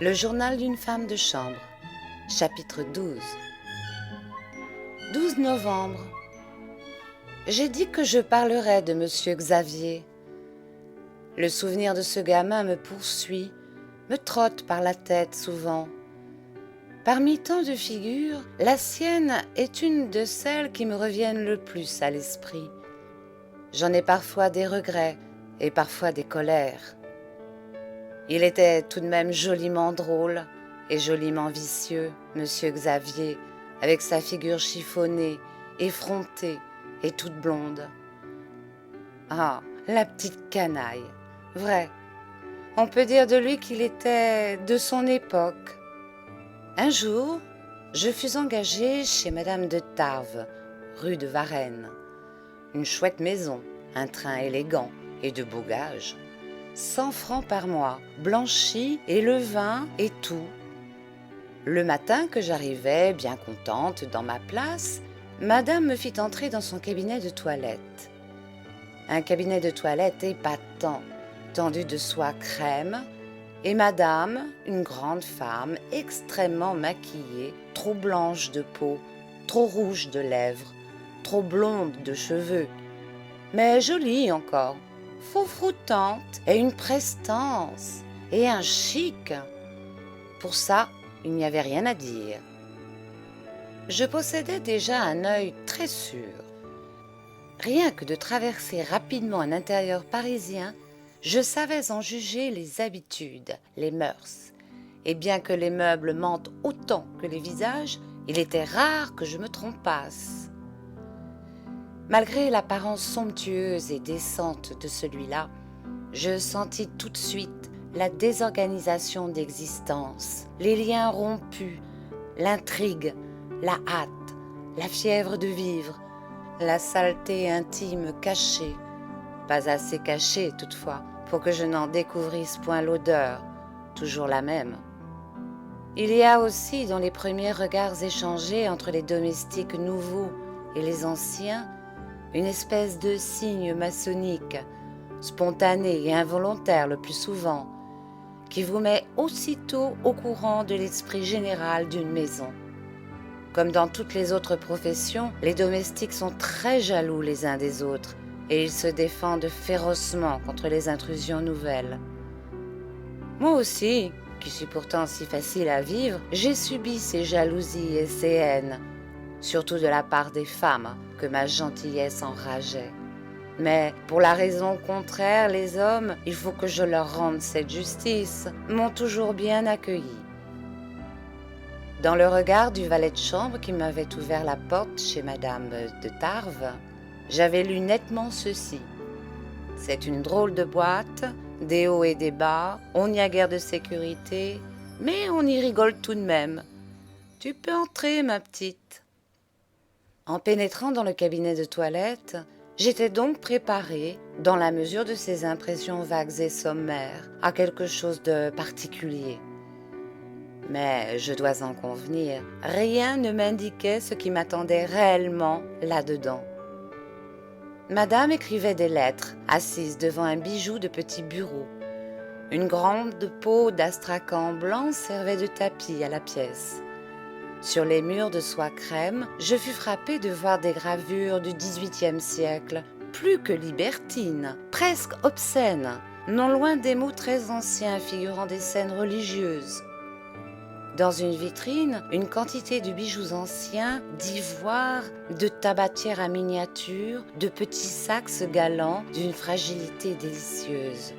Le journal d'une femme de chambre, chapitre 12. 12 novembre. J'ai dit que je parlerais de monsieur Xavier. Le souvenir de ce gamin me poursuit, me trotte par la tête souvent. Parmi tant de figures, la sienne est une de celles qui me reviennent le plus à l'esprit. J'en ai parfois des regrets et parfois des colères. Il était tout de même joliment drôle et joliment vicieux, monsieur Xavier, avec sa figure chiffonnée, effrontée et toute blonde. Ah, la petite canaille, vrai, on peut dire de lui qu'il était de son époque. Un jour, je fus engagée chez Madame de Tarbes, rue de Varennes. Une chouette maison, un train élégant et de beaux gages. 100 francs par mois, blanchi et le vin et tout. Le matin que j'arrivais, bien contente, dans ma place, Madame me fit entrer dans son cabinet de toilette. Un cabinet de toilette épatant, tendu de soie crème, et Madame, une grande femme, extrêmement maquillée, trop blanche de peau, trop rouge de lèvres, trop blonde de cheveux, mais jolie encore, froufroutante, et une prestance, et un chic. Pour ça, il n'y avait rien à dire. Je possédais déjà un œil très sûr. Rien que de traverser rapidement un intérieur parisien, je savais en juger les habitudes, les mœurs. Et bien que les meubles mentent autant que les visages, il était rare que je me trompasse. Malgré l'apparence somptueuse et décente de celui-là, je sentis tout de suite la désorganisation d'existence, les liens rompus, l'intrigue, la hâte, la fièvre de vivre, la saleté intime cachée, pas assez cachée toutefois pour que je n'en découvrisse point l'odeur, toujours la même. Il y a aussi dans les premiers regards échangés entre les domestiques nouveaux et les anciens une espèce de signe maçonnique, spontané et involontaire le plus souvent, qui vous met aussitôt au courant de l'esprit général d'une maison. Comme dans toutes les autres professions, les domestiques sont très jaloux les uns des autres et ils se défendent férocement contre les intrusions nouvelles. Moi aussi, qui suis pourtant si facile à vivre, j'ai subi ces jalousies et ces haines, surtout de la part des femmes que ma gentillesse enrageait. Mais pour la raison contraire, les hommes, il faut que je leur rende cette justice, m'ont toujours bien accueilli. Dans le regard du valet de chambre qui m'avait ouvert la porte chez Madame de Tarbes, j'avais lu nettement ceci. C'est une drôle de boîte, des hauts et des bas, on n'y a guère de sécurité, mais on y rigole tout de même. Tu peux entrer, ma petite. En pénétrant dans le cabinet de toilette, j'étais donc préparée, dans la mesure de ces impressions vagues et sommaires, à quelque chose de particulier. Mais je dois en convenir, rien ne m'indiquait ce qui m'attendait réellement là-dedans. Madame écrivait des lettres, assise devant un bijou de petit bureau. Une grande peau d'astrakan blanc servait de tapis à la pièce. Sur les murs de soie crème, je fus frappée de voir des gravures du XVIIIe siècle, plus que libertines, presque obscènes, non loin des mots très anciens figurant des scènes religieuses. Dans une vitrine, une quantité de bijoux anciens, d'ivoire, de tabatières à miniatures, de petits sacs galants d'une fragilité délicieuse.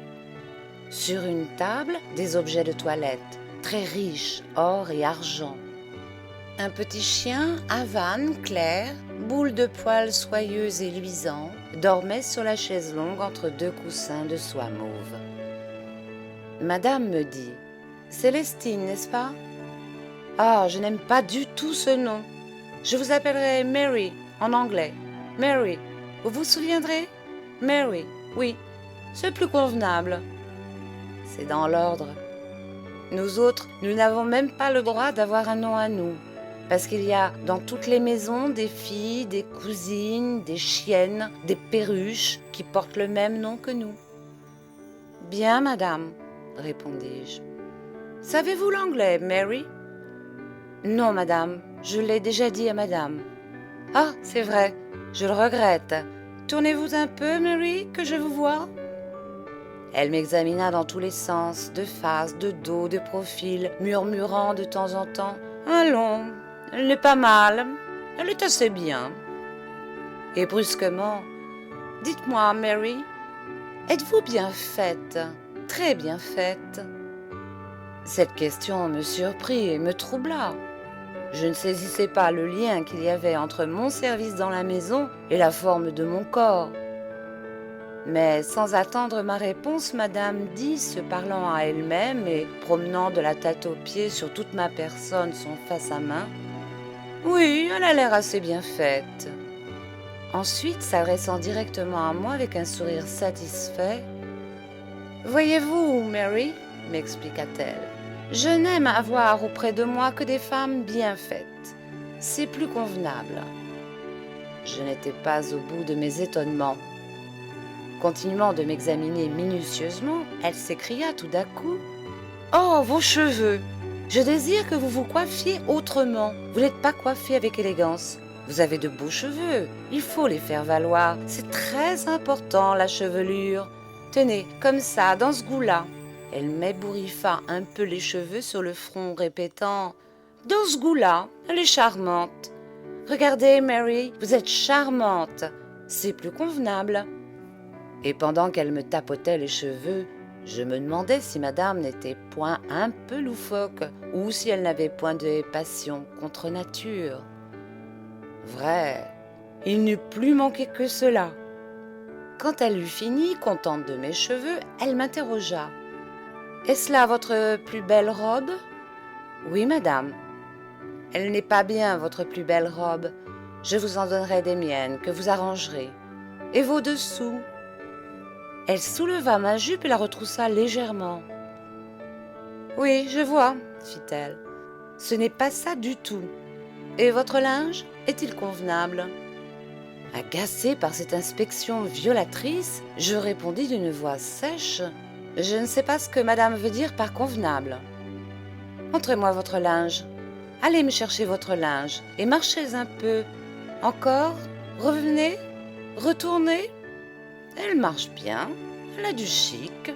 Sur une table, des objets de toilette, très riches, or et argent. Un petit chien, Havane, clair, boule de poils soyeux et luisants, dormait sur la chaise longue entre deux coussins de soie mauve. Madame me dit « Célestine, n'est-ce pas ?»« Ah, je n'aime pas du tout ce nom. Je vous appellerai Mary, en anglais. Mary, vous vous souviendrez? Mary, oui, c'est plus convenable. » C'est dans l'ordre. Nous autres, nous n'avons même pas le droit d'avoir un nom à nous. Parce qu'il y a dans toutes les maisons des filles, des cousines, des chiennes, des perruches qui portent le même nom que nous. « Bien, madame, répondis-je. Savez-vous l'anglais, Mary? Non, madame, je l'ai déjà dit à madame. Ah, c'est vrai, je le regrette. Tournez-vous un peu, Mary, que je vous vois. Elle m'examina dans tous les sens, de face, de dos, de profil, murmurant de temps en temps « Allons, elle n'est pas mal, elle est assez bien. » Et brusquement « Dites-moi, Mary, êtes-vous bien faite, très bien faite ?» Cette question me surprit et me troubla. Je ne saisissais pas le lien qu'il y avait entre mon service dans la maison et la forme de mon corps. Mais sans attendre ma réponse, madame dit, se parlant à elle-même et promenant de la tête aux pieds sur toute ma personne son face à main, « Oui, elle a l'air assez bien faite. » Ensuite, s'adressant directement à moi avec un sourire satisfait, « Voyez-vous, Mary, m'expliqua-t-elle, je n'aime avoir auprès de moi que des femmes bien faites. C'est plus convenable. » Je n'étais pas au bout de mes étonnements. Continuant de m'examiner minutieusement, elle s'écria tout d'un coup « Oh, vos cheveux! Je désire que vous vous coiffiez autrement. Vous n'êtes pas coiffé avec élégance. Vous avez de beaux cheveux, il faut les faire valoir. C'est très important, la chevelure. Tenez, comme ça, dans ce goût-là. » Elle m'ébouriffa un peu les cheveux sur le front, répétant « Dans ce goût-là, elle est charmante. Regardez, Mary, vous êtes charmante. C'est plus convenable. » Et pendant qu'elle me tapotait les cheveux, je me demandais si madame n'était point un peu loufoque ou si elle n'avait point de passion contre nature. Vrai, il n'eût plus manqué que cela. Quand elle eut fini, contente de mes cheveux, elle m'interrogea. « Est-ce là votre plus belle robe ?»« Oui, madame. »« Elle n'est pas bien, votre plus belle robe. Je vous en donnerai des miennes, que vous arrangerez. Et vos dessous ?» Elle souleva ma jupe et la retroussa légèrement. « Oui, je vois, » fit-elle. « Ce n'est pas ça du tout. Et votre linge, est-il convenable ?» Agacée par cette inspection violatrice, je répondis d'une voix sèche. « Je ne sais pas ce que madame veut dire par convenable. Montrez-moi votre linge. Allez me chercher votre linge et marchez un peu. Encore, revenez, retournez. » Elle marche bien, elle a du chic.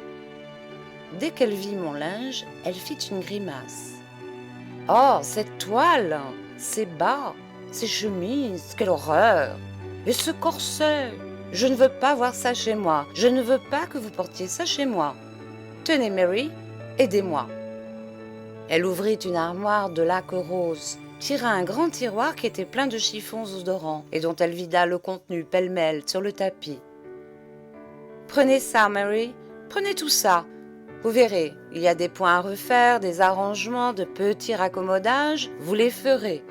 Dès qu'elle vit mon linge, elle fit une grimace. « Oh, cette toile, ces bas, ces chemises, quelle horreur! Et ce corset! Je ne veux pas voir ça chez moi. Je ne veux pas que vous portiez ça chez moi. Tenez, Mary, aidez-moi. » Elle ouvrit une armoire de laque rose, tira un grand tiroir qui était plein de chiffons odorants et dont elle vida le contenu pêle-mêle sur le tapis. « Prenez ça, Mary, prenez tout ça. Vous verrez, il y a des points à refaire, des arrangements, de petits raccommodages, vous les ferez.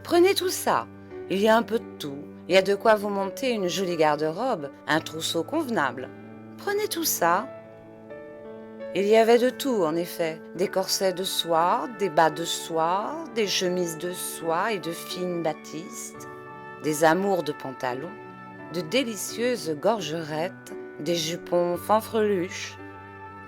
Prenez tout ça, il y a un peu de tout. Il y a de quoi vous monter une jolie garde-robe, un trousseau convenable. Prenez tout ça. » Il y avait de tout, en effet, des corsets de soie, des bas de soie, des chemises de soie et de fines battistes, des amours de pantalons, de délicieuses gorgerettes, des jupons fanfreluches,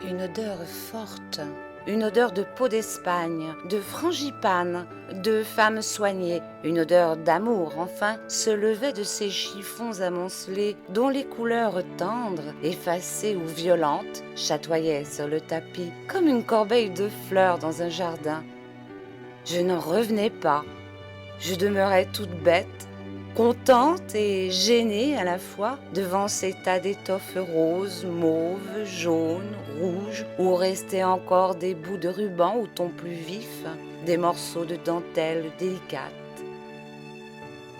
une odeur forte, une odeur de peau d'Espagne, de frangipane, de femme soignée, une odeur d'amour, enfin, se levait de ces chiffons amoncelés dont les couleurs tendres, effacées ou violentes, chatoyaient sur le tapis comme une corbeille de fleurs dans un jardin. Je n'en revenais pas. Je demeurais toute bête, contente et gênée à la fois devant ces tas d'étoffes roses, mauves, jaunes, rouges, où restaient encore des bouts de ruban au ton plus vif, des morceaux de dentelle délicate.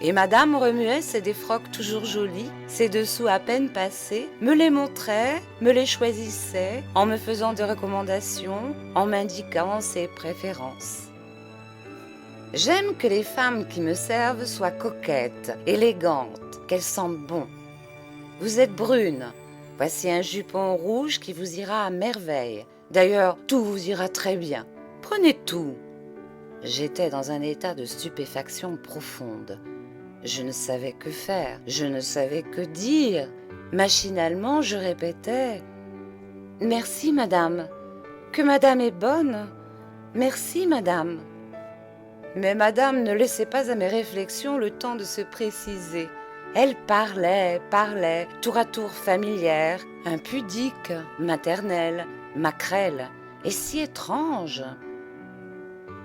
Et madame remuait ses défroques toujours jolies, ses dessous à peine passés, me les montrait, me les choisissait, en me faisant des recommandations, en m'indiquant ses préférences. J'aime que les femmes qui me servent soient coquettes, élégantes, qu'elles sentent bon. Vous êtes brune. Voici un jupon rouge qui vous ira à merveille. D'ailleurs, tout vous ira très bien. Prenez tout. J'étais dans un état de stupéfaction profonde. Je ne savais que faire, je ne savais que dire. Machinalement, je répétais « Merci, madame. Que madame est bonne. Merci, madame. Mais madame ne laissait pas à mes réflexions le temps de se préciser. Elle parlait, tour à tour familière, impudique, maternelle, maquerelle, et si étrange.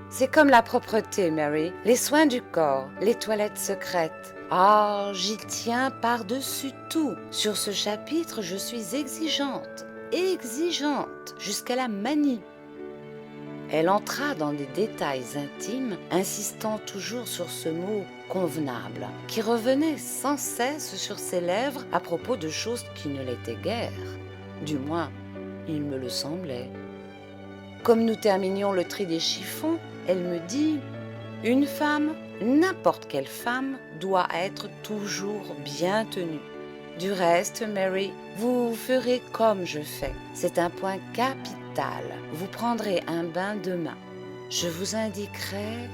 C'est comme la propreté, Mary, les soins du corps, les toilettes secrètes. Ah, j'y tiens par-dessus tout. Sur ce chapitre, je suis exigeante, jusqu'à la manie. Elle entra dans des détails intimes, insistant toujours sur ce mot « convenable » qui revenait sans cesse sur ses lèvres à propos de choses qui ne l'étaient guère. Du moins, il me le semblait. Comme nous terminions le tri des chiffons, elle me dit « Une femme, n'importe quelle femme, doit être toujours bien tenue. Du reste, Mary, vous ferez comme je fais. C'est un point capital. Vous prendrez un bain demain. Je vous indiquerai... »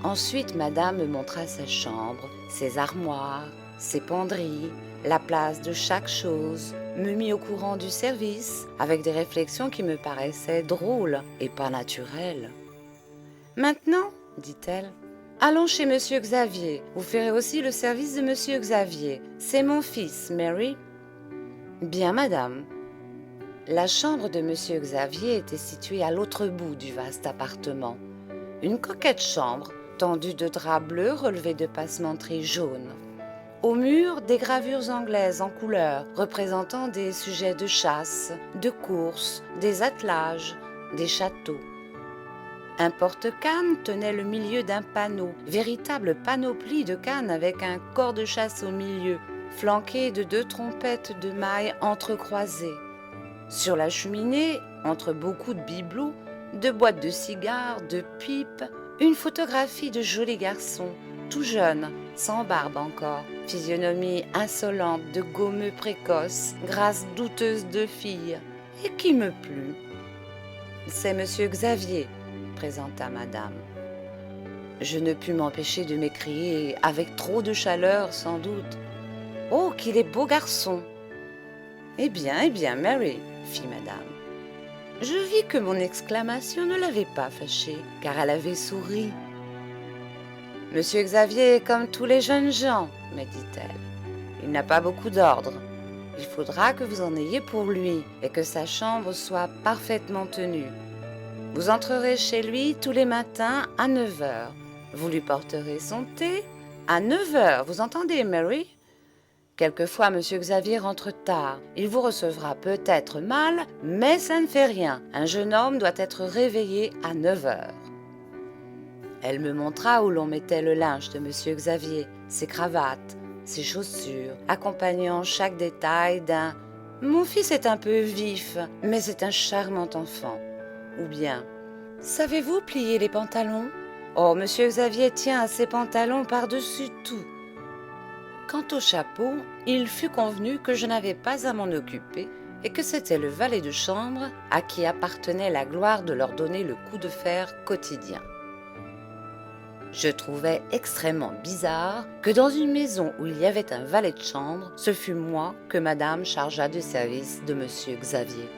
Ensuite, madame me montra sa chambre, ses armoires, ses penderies, la place de chaque chose, me mit au courant du service, avec des réflexions qui me paraissaient drôles et pas naturelles. « Maintenant, dit-elle, allons chez monsieur Xavier. Vous ferez aussi le service de monsieur Xavier. C'est mon fils, Mary. »« Bien, madame. » La chambre de monsieur Xavier était située à l'autre bout du vaste appartement. Une coquette chambre, tendue de draps bleus relevés de passementeries jaunes. Au mur, des gravures anglaises en couleurs représentant des sujets de chasse, de course, des attelages, des châteaux. Un porte-canne tenait le milieu d'un panneau, véritable panoplie de cannes avec un corps de chasse au milieu, flanqué de 2 trompettes de mailles entrecroisées. Sur la cheminée, entre beaucoup de bibelots, de boîtes de cigares, de pipes, une photographie de joli garçon, tout jeune, sans barbe encore, physionomie insolente de gommeux précoce, grâce douteuse de fille, et qui me plut. « C'est monsieur Xavier, » présenta madame. Je ne pus m'empêcher de m'écrier, avec trop de chaleur sans doute. « Oh, qu'il est beau garçon !»« Eh bien, Mary, » fit madame. Je vis que mon exclamation ne l'avait pas fâchée, car elle avait souri. « Monsieur Xavier est comme tous les jeunes gens, me dit-elle. Il n'a pas beaucoup d'ordre. Il faudra que vous en ayez pour lui et que sa chambre soit parfaitement tenue. Vous entrerez chez lui tous les matins à 9 heures. Vous lui porterez son thé à 9 heures, vous entendez, Mary ? Quelquefois, monsieur Xavier rentre tard. Il vous recevra peut-être mal, mais ça ne fait rien. Un jeune homme doit être réveillé à 9 heures. Elle me montra où l'on mettait le linge de monsieur Xavier, ses cravates, ses chaussures, accompagnant chaque détail d'un « Mon fils est un peu vif, mais c'est un charmant enfant » ou bien « Savez-vous plier les pantalons ? Oh, monsieur Xavier tient à ses pantalons par-dessus tout. » Quant au chapeau, il fut convenu que je n'avais pas à m'en occuper et que c'était le valet de chambre à qui appartenait la gloire de leur donner le coup de fer quotidien. Je trouvais extrêmement bizarre que dans une maison où il y avait un valet de chambre, ce fût moi que madame chargea du service de monsieur Xavier.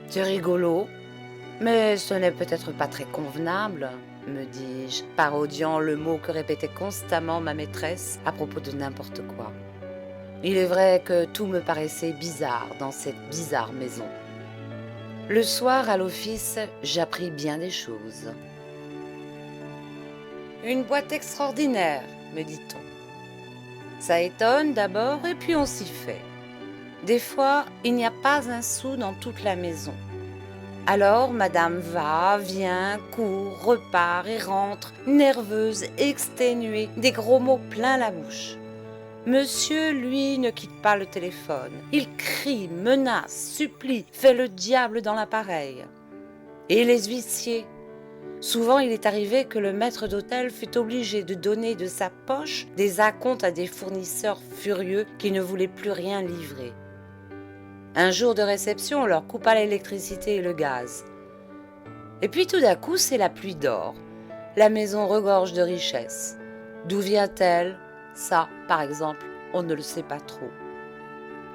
C'est rigolo, mais ce n'est peut-être pas très convenable, me dis-je, parodiant le mot que répétait constamment ma maîtresse à propos de n'importe quoi. Il est vrai que tout me paraissait bizarre dans cette bizarre maison. Le soir, à l'office, j'appris bien des choses. « Une boîte extraordinaire, me dit-on. Ça étonne d'abord et puis on s'y fait. Des fois, il n'y a pas un sou dans toute la maison. Alors, madame va, vient, court, repart et rentre, nerveuse, exténuée, des gros mots plein la bouche. Monsieur, lui, ne quitte pas le téléphone. Il crie, menace, supplie, fait le diable dans l'appareil. Et les huissiers. Souvent, il est arrivé que le maître d'hôtel fut obligé de donner de sa poche des acomptes à des fournisseurs furieux qui ne voulaient plus rien livrer. Un jour de réception, on leur coupa l'électricité et le gaz. Et puis tout d'un coup, c'est la pluie d'or. La maison regorge de richesses. D'où vient-elle ? Ça, par exemple, on ne le sait pas trop.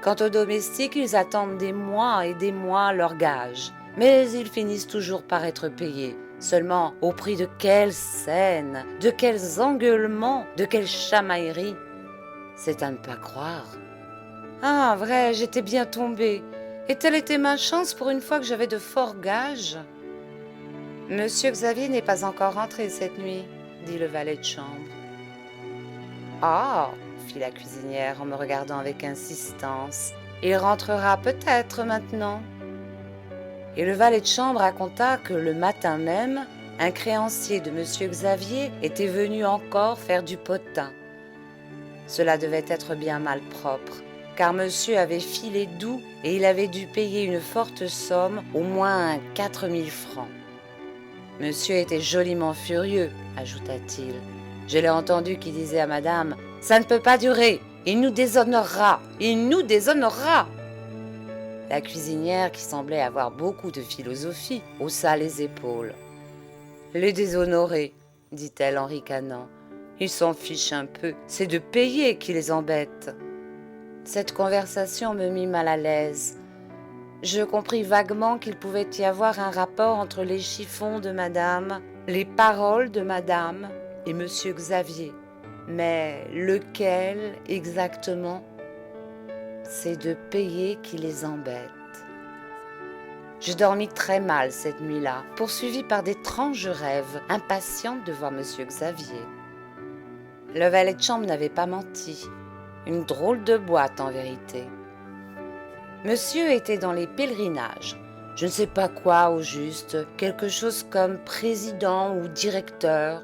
Quant aux domestiques, ils attendent des mois et des mois leur gage. mais ils finissent toujours par être payés. Seulement, au prix de quelles scènes, de quels engueulements, de quelles chamailleries. C'est à ne pas croire. Ah, vrai, j'étais bien tombée. Et telle était ma chance pour une fois que j'avais de forts gages. Monsieur Xavier n'est pas encore rentré cette nuit, dit le valet de chambre. Ah, fit la cuisinière en me regardant avec insistance. Il rentrera peut-être maintenant. Et le valet de chambre raconta que le matin même, un créancier de monsieur Xavier était venu encore faire du potin. Cela devait être bien malpropre, car monsieur avait filé doux et il avait dû payer une forte somme, au moins 4000 francs. Monsieur était joliment furieux, ajouta-t-il. Je l'ai entendu qui disait à madame « Ça ne peut pas durer, il nous déshonorera, il nous déshonorera !» La cuisinière, qui semblait avoir beaucoup de philosophie, haussa les épaules. « Les déshonorer, dit-elle en ricanant. Ils s'en fichent un peu, c'est de payer qui les embête. » Cette conversation me mit mal à l'aise. Je compris vaguement qu'il pouvait y avoir un rapport entre les chiffons de madame, les paroles de madame et monsieur Xavier. Mais lequel exactement? C'est de payer qui les embête. Je dormis très mal cette nuit-là, poursuivie par d'étranges rêves, impatiente de voir monsieur Xavier. Le valet de chambre n'avait pas menti. Une drôle de boîte en vérité. Monsieur était dans les pèlerinages. Je ne sais pas quoi au juste, quelque chose comme président ou directeur.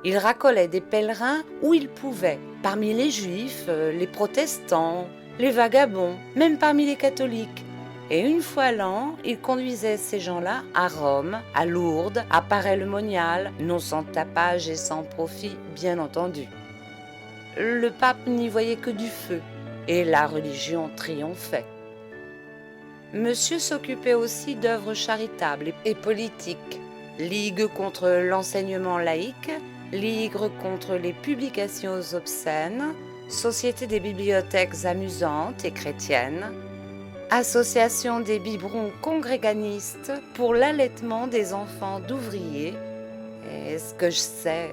Il racolait des pèlerins où il pouvait, parmi les juifs, les protestants, les vagabonds, même parmi les catholiques. Et une fois l'an, il conduisait ces gens-là à Rome, à Lourdes, à Paray-le-Monial, non sans tapage et sans profit, bien entendu. Le pape n'y voyait que du feu, et la religion triomphait. Monsieur s'occupait aussi d'œuvres charitables et politiques, ligue contre l'enseignement laïque, ligue contre les publications obscènes, société des bibliothèques amusantes et chrétiennes, association des biberons congréganistes pour l'allaitement des enfants d'ouvriers, et ce que je sais.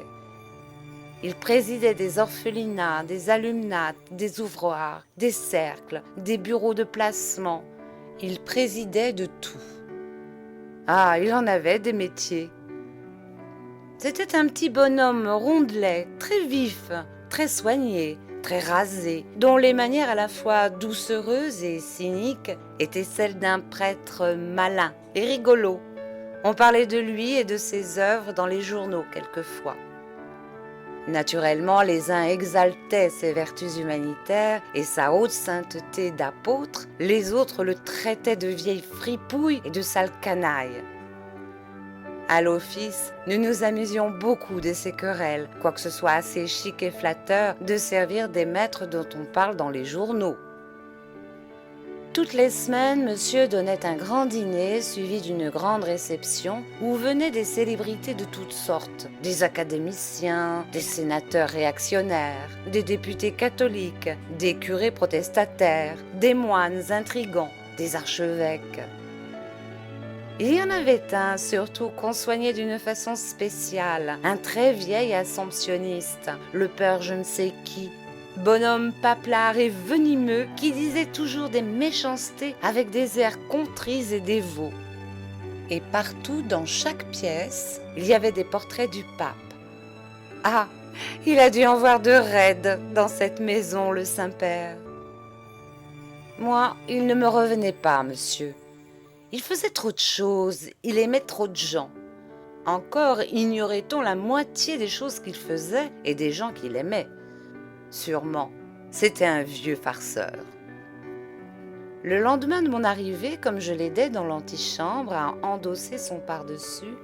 Il présidait des orphelinats, des alumnates, des ouvroirs, des cercles, des bureaux de placement. Il présidait de tout. Ah, il en avait des métiers. C'était un petit bonhomme rondelet, très vif, très soigné, très rasé, dont les manières à la fois doucereuses et cyniques étaient celles d'un prêtre malin et rigolo. On parlait de lui et de ses œuvres dans les journaux quelquefois. Naturellement, les uns exaltaient ses vertus humanitaires et sa haute sainteté d'apôtre, les autres le traitaient de vieille fripouille et de sale canaille. À l'office, nous nous amusions beaucoup de ces querelles, quoique ce soit assez chic et flatteur de servir des maîtres dont on parle dans les journaux. Toutes les semaines, monsieur donnait un grand dîner suivi d'une grande réception où venaient des célébrités de toutes sortes, des académiciens, des sénateurs réactionnaires, des députés catholiques, des curés protestataires, des moines intrigants, des archevêques. Il y en avait un surtout qu'on soignait d'une façon spéciale, un très vieil assomptionniste, le père je ne sais qui, bonhomme paplard et venimeux qui disait toujours des méchancetés avec des airs contrits et dévots. Et partout, dans chaque pièce, il y avait des portraits du pape. Ah, il a dû en voir de raides dans cette maison, le Saint-Père. Moi, il ne me revenait pas, monsieur. Il faisait trop de choses, il aimait trop de gens. Encore ignorait-on la moitié des choses qu'il faisait et des gens qu'il aimait. Sûrement, c'était un vieux farceur. Le lendemain de mon arrivée, comme je l'aidais dans l'antichambre à endosser son pardessus,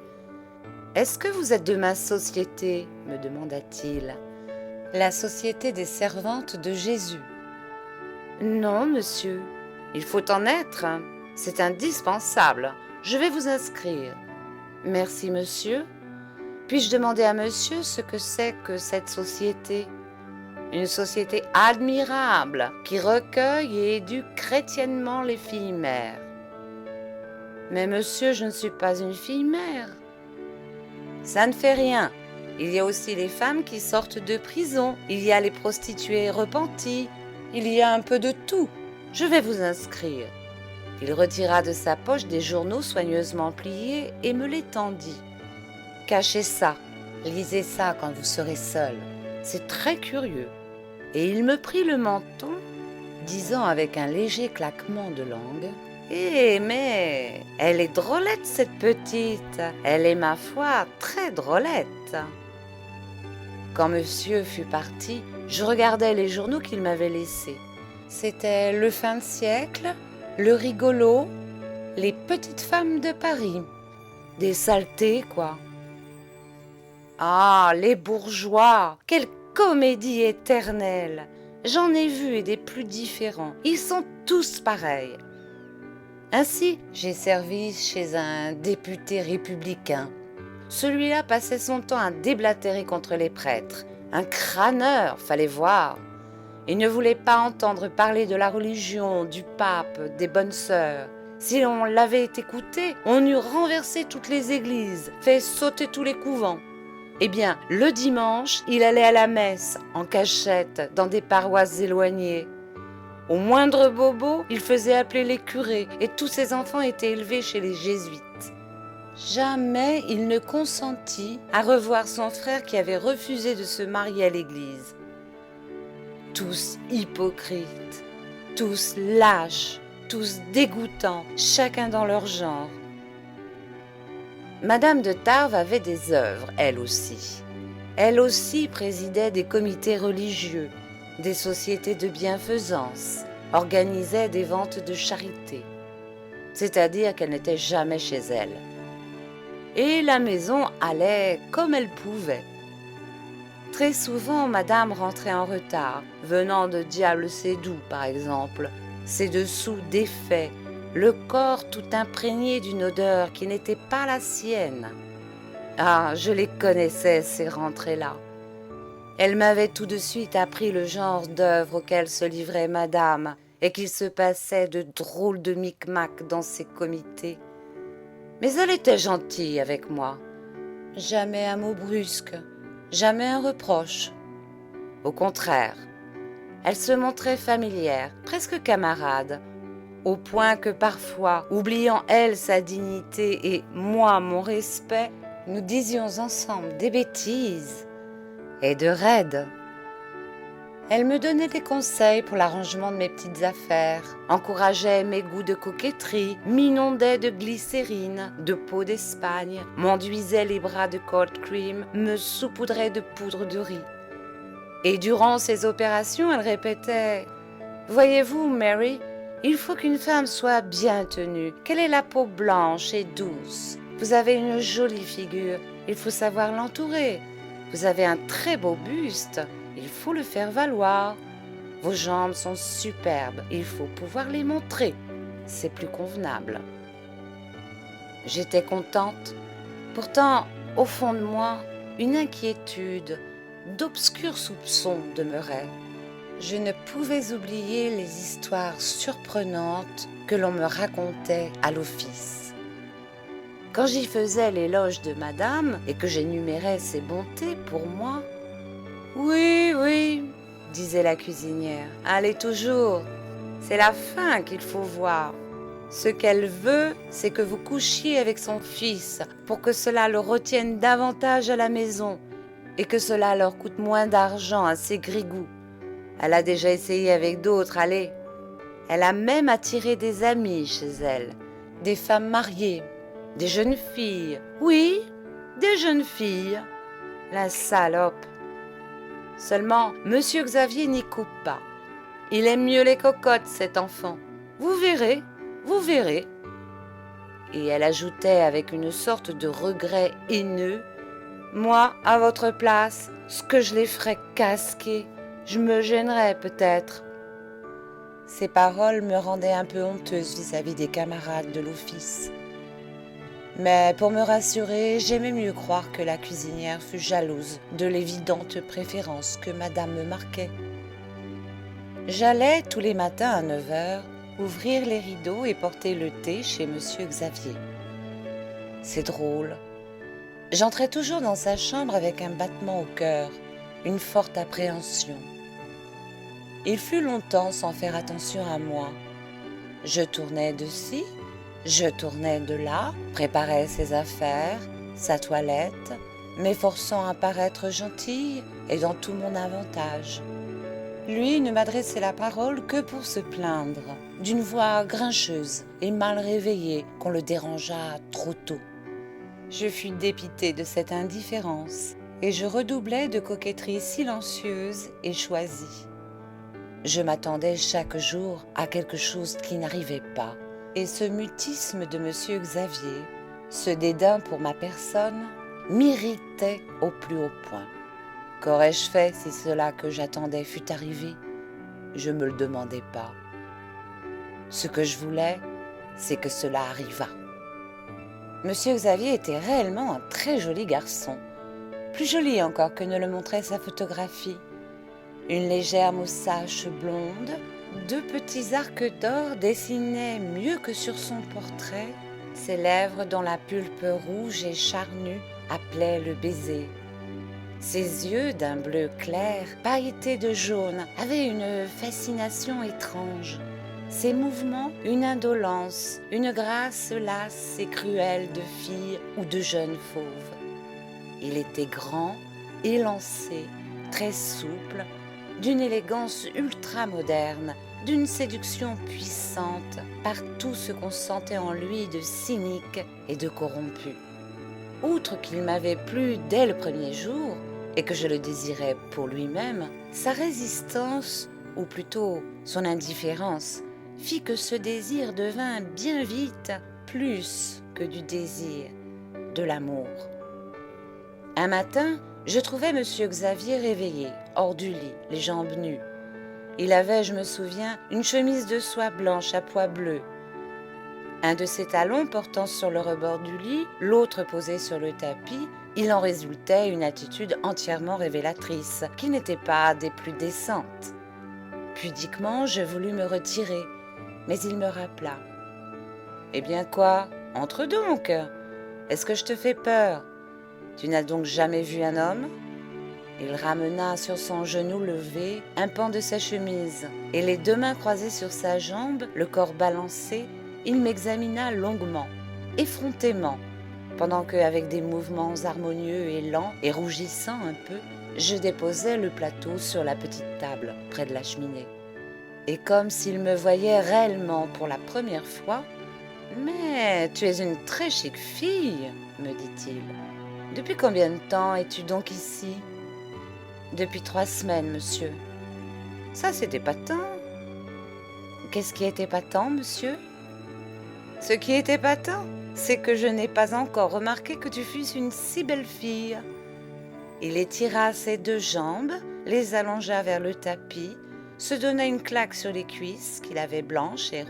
« Est-ce que vous êtes de ma société ?» me demanda-t-il. « La société des servantes de Jésus. »« Non, monsieur. Il faut en être. C'est indispensable. Je vais vous inscrire. »« Merci, monsieur. Puis-je demander à monsieur ce que c'est que cette société ? » Une société admirable qui recueille et éduque chrétiennement les filles mères. Mais monsieur, je ne suis pas une fille mère. Ça ne fait rien. Il y a aussi les femmes qui sortent de prison. Il y a les prostituées repenties. Il y a un peu de tout. Je vais vous inscrire. Il retira de sa poche des journaux soigneusement pliés et me les tendit. Cachez ça. Lisez ça quand vous serez seul. C'est très curieux. Et il me prit le menton, disant avec un léger claquement de langue: « Eh, mais elle est drôlette, cette petite. Elle est, ma foi, très drôlette. » Quand monsieur fut parti, je regardais les journaux qu'il m'avait laissés. C'était Le Fin de siècle, Le Rigolo, Les petites femmes de Paris. Des saletés, quoi. Ah, les bourgeois! Quelle comédie éternelle! J'en ai vu et des plus différents. Ils sont tous pareils. Ainsi, j'ai servi chez un député républicain. Celui-là passait son temps à déblatérer contre les prêtres. Un crâneur, fallait voir. Il ne voulait pas entendre parler de la religion, du pape, des bonnes sœurs. Si on l'avait écouté, on eût renversé toutes les églises, fait sauter tous les couvents. Eh bien, le dimanche, il allait à la messe, en cachette, dans des paroisses éloignées. Au moindre bobo, il faisait appeler les curés et tous ses enfants étaient élevés chez les jésuites. Jamais il ne consentit à revoir son frère qui avait refusé de se marier à l'église. Tous hypocrites, tous lâches, tous dégoûtants, chacun dans leur genre. Madame de Tarbes avait des œuvres, elle aussi. Elle aussi présidait des comités religieux, des sociétés de bienfaisance, organisait des ventes de charité. C'est-à-dire qu'elle n'était jamais chez elle. Et la maison allait comme elle pouvait. Très souvent, madame rentrait en retard, venant de Diable-c'est-Doux par exemple, ses dessous défaits, le corps tout imprégné d'une odeur qui n'était pas la sienne. Ah, je les connaissais, ces rentrées-là. Elle m'avait tout de suite appris le genre d'œuvre auquel se livrait madame et qu'il se passait de drôles de micmacs dans ses comités. Mais elle était gentille avec moi. Jamais un mot brusque, jamais un reproche. Au contraire, elle se montrait familière, presque camarade, au point que parfois, oubliant elle sa dignité et moi mon respect, nous disions ensemble des bêtises et de raides. Elle me donnait des conseils pour l'arrangement de mes petites affaires, encourageait mes goûts de coquetterie, m'inondait de glycérine, de peau d'Espagne, m'enduisait les bras de cold cream, me saupoudrait de poudre de riz. Et durant ces opérations, elle répétait: « Voyez-vous, Mary, il faut qu'une femme soit bien tenue, qu'elle ait la peau blanche et douce. Vous avez une jolie figure, il faut savoir l'entourer. Vous avez un très beau buste, il faut le faire valoir. Vos jambes sont superbes, il faut pouvoir les montrer. C'est plus convenable. » J'étais contente. Pourtant, au fond de moi, une inquiétude, d'obscurs soupçons demeuraient. Je ne pouvais oublier les histoires surprenantes que l'on me racontait à l'office. Quand j'y faisais l'éloge de madame et que j'énumérais ses bontés pour moi, « Oui, oui, disait la cuisinière, allez toujours, c'est la fin qu'il faut voir. Ce qu'elle veut, c'est que vous couchiez avec son fils pour que cela le retienne davantage à la maison et que cela leur coûte moins d'argent à ses grigous. Elle a déjà essayé avec d'autres, allez. Elle a même attiré des amis chez elle, des femmes mariées, des jeunes filles. Oui, des jeunes filles. La salope. Seulement, monsieur Xavier n'y coupe pas. Il aime mieux les cocottes, cet enfant. Vous verrez, vous verrez. » Et elle ajoutait avec une sorte de regret haineux: « Moi, à votre place, ce que je les ferais casquer, je me gênerais peut-être. » Ces paroles me rendaient un peu honteuse vis-à-vis des camarades de l'office. Mais pour me rassurer, j'aimais mieux croire que la cuisinière fût jalouse de l'évidente préférence que madame me marquait. J'allais tous les matins à 9h ouvrir les rideaux et porter le thé chez monsieur Xavier. C'est drôle. J'entrais toujours dans sa chambre avec un battement au cœur, une forte appréhension. Il fut longtemps sans faire attention à moi. Je tournais de ci, je tournais de là, préparais ses affaires, sa toilette, m'efforçant à paraître gentille et dans tout mon avantage. Lui ne m'adressait la parole que pour se plaindre d'une voix grincheuse et mal réveillée qu'on le dérangea trop tôt. Je fus dépitée de cette indifférence et je redoublais de coquetterie silencieuse et choisie. Je m'attendais chaque jour à quelque chose qui n'arrivait pas, et ce mutisme de monsieur Xavier, ce dédain pour ma personne, m'irritait au plus haut point. Qu'aurais-je fait si cela que j'attendais fût arrivé? Je ne me le demandais pas. Ce que je voulais, c'est que cela arrivât. Monsieur Xavier était réellement un très joli garçon, plus joli encore que ne le montrait sa photographie. Une légère moustache blonde, 2 petits arcs d'or dessinaient mieux que sur son portrait ses lèvres dont la pulpe rouge et charnue appelait le baiser. Ses yeux d'un bleu clair, pailletés de jaune, avaient une fascination étrange. Ses mouvements, une indolence, une grâce lasse et cruelle de fille ou de jeune fauve. Il était grand, élancé, très souple, d'une élégance ultra-moderne, d'une séduction puissante par tout ce qu'on sentait en lui de cynique et de corrompu. Outre qu'il m'avait plu dès le premier jour, et que je le désirais pour lui-même, sa résistance, ou plutôt son indifférence, fit que ce désir devint bien vite plus que du désir, de l'amour. Un matin, je trouvai M. Xavier réveillé, hors du lit, les jambes nues. Il avait, je me souviens, une chemise de soie blanche à pois bleus. Un de ses talons portant sur le rebord du lit, l'autre posé sur le tapis, il en résultait une attitude entièrement révélatrice, qui n'était pas des plus décentes. Pudiquement, je voulus me retirer, mais il me rappela. « Eh bien quoi? Entre donc! Est-ce que je te fais peur? Tu n'as donc jamais vu un homme ?» Il ramena sur son genou levé un pan de sa chemise, et les 2 mains croisées sur sa jambe, le corps balancé, il m'examina longuement, effrontément, pendant que, avec des mouvements harmonieux et lents et rougissant un peu, je déposais le plateau sur la petite table près de la cheminée. Et comme s'il me voyait réellement pour la première fois, « Mais tu es une très chic fille, me dit-il. Depuis combien de temps es-tu donc ici ? » Depuis 3 semaines, monsieur. Ça, c'est épatant. Qu'est-ce qui est épatant, monsieur ? Ce qui est épatant, c'est que je n'ai pas encore remarqué que tu fusses une si belle fille. Il étira ses 2 jambes, les allongea vers le tapis, se donna une claque sur les cuisses qu'il avait blanches et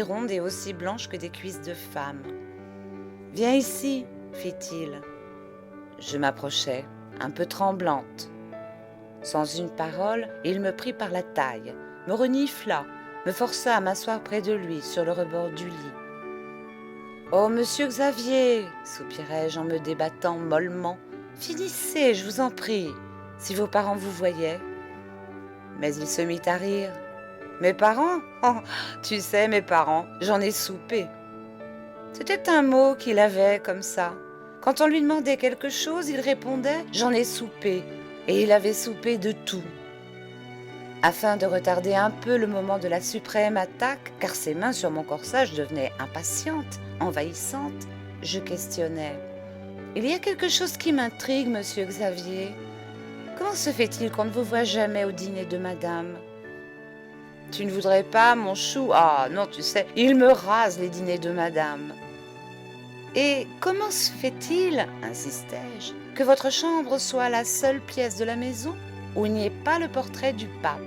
rondes et aussi blanches que des cuisses de femme. « Viens ici, fit-il. » Je m'approchai, un peu tremblante. Sans une parole, il me prit par la taille, me renifla, me força à m'asseoir près de lui sur le rebord du lit. « Oh, monsieur Xavier !» soupirai-je en me débattant mollement. « Finissez, je vous en prie, si vos parents vous voyaient. » Mais il se mit à rire. « Mes parents ? Oh, tu sais, mes parents, j'en ai soupé. » C'était un mot qu'il avait comme ça. Quand on lui demandait quelque chose, il répondait « j'en ai soupé ». Et il avait soupé de tout. Afin de retarder un peu le moment de la suprême attaque, car ses mains sur mon corsage devenaient impatientes, envahissantes, je questionnais. « Il y a quelque chose qui m'intrigue, monsieur Xavier. Comment se fait-il qu'on ne vous voit jamais au dîner de madame ? » « Tu ne voudrais pas, mon chou ? Ah non, tu sais, il me rase les dîners de madame. » « Et comment se fait-il, insistai-je, que votre chambre soit la seule pièce de la maison où il n'y ait pas le portrait du pape ?»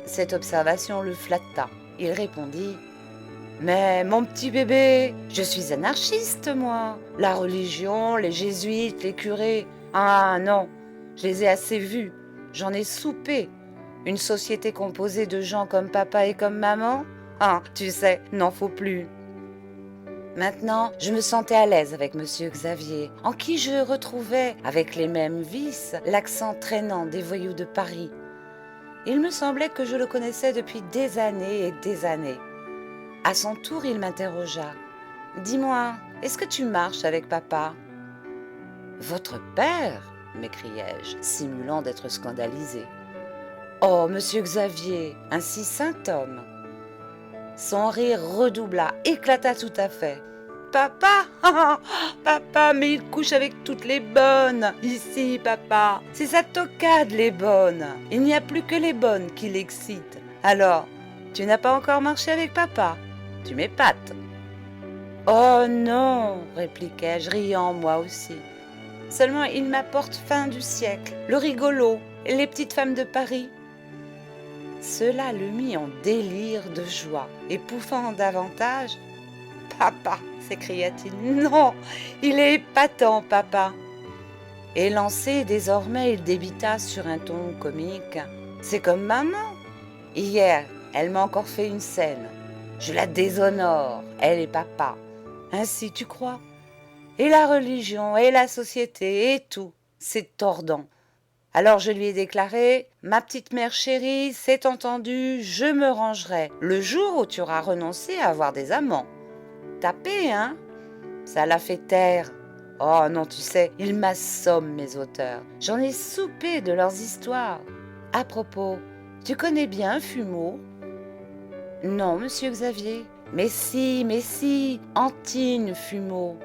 Cette observation le flatta. Il répondit « Mais mon petit bébé, je suis anarchiste, moi. La religion, les jésuites, les curés. Ah non, je les ai assez vus. J'en ai soupé. Une société composée de gens comme papa et comme maman, Tu sais, n'en faut plus. Maintenant, je me sentais à l'aise avec monsieur Xavier, en qui je retrouvais, avec les mêmes vices, l'accent traînant des voyous de Paris. Il me semblait que je le connaissais depuis des années et des années. À son tour, il m'interrogea. « Dis-moi, est-ce que tu marches avec papa ?»« Votre père ?» m'écriai-je, simulant d'être scandalisé. « Oh, monsieur Xavier, un si saint homme !» Son rire redoubla, éclata tout à fait. « Papa, papa, mais il couche avec toutes les bonnes. Ici, papa, c'est sa toquade, les bonnes. Il n'y a plus que les bonnes qui l'excitent. Alors, tu n'as pas encore marché avec papa? Tu m'épates. » « Oh non, répliquai-je, riant moi aussi. Seulement il m'apporte fin du siècle, le rigolo, et les petites femmes de Paris. » Cela le mit en délire de joie, et pouffant davantage. « Papa !» s'écria-t-il. « Non, il est épatant, papa !» Élancé désormais, il débita sur un ton comique. « C'est comme maman. Hier, elle m'a encore fait une scène. Je la déshonore, elle et papa. Ainsi tu crois? Et la religion, et la société, et tout, c'est tordant. Alors je lui ai déclaré, ma petite mère chérie, c'est entendu, je me rangerai le jour où tu auras renoncé à avoir des amants. Tapé, hein? Ça l'a fait taire. Oh non, tu sais, ils m'assomment mes auteurs. J'en ai soupé de leurs histoires. À propos, tu connais bien Fumeau? Non, monsieur Xavier. Mais si, Antine Fumeau.